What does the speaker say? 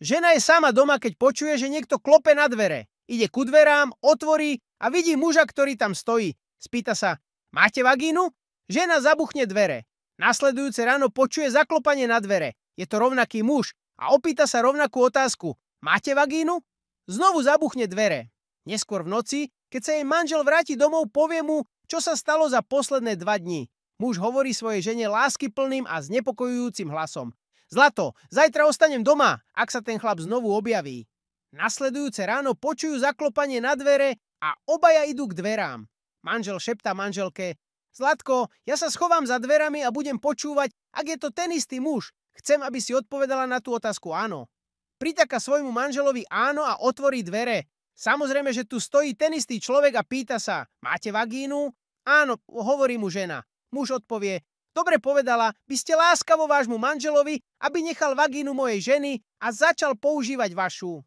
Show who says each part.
Speaker 1: Žena je sama doma, keď počuje, že niekto klope na dvere. Ide ku dverám, otvorí a vidí muža, ktorý tam stojí. Spýta sa, máte vagínu? Žena zabuchne dvere. Nasledujúce ráno počuje zaklopanie na dvere. Je to rovnaký muž a opýta sa rovnakú otázku. Máte vagínu? Znovu zabuchne dvere. Neskôr v noci, keď sa jej manžel vráti domov, povie mu, čo sa stalo za posledné 2 dni. Muž hovorí svojej žene láskyplným a znepokojujúcim hlasom. Zlato, zajtra ostanem doma, ak sa ten chlap znovu objaví. Nasledujúce ráno počujú zaklopanie na dvere a obaja idú k dverám. Manžel šeptá manželke. Zlatko, ja sa schovám za dverami a budem počúvať, ak je to ten istý muž. Chcem, aby si odpovedala na tú otázku áno. Priťaka svojmu manželovi áno a otvorí dvere. Samozrejme, že tu stojí ten istý človek a pýta sa, máte vagínu? Áno, hovorí mu žena. Muž odpovie, dobre povedala, by ste láskavo vášmu manželovi, aby nechal vagínu mojej ženy a začal používať vašu.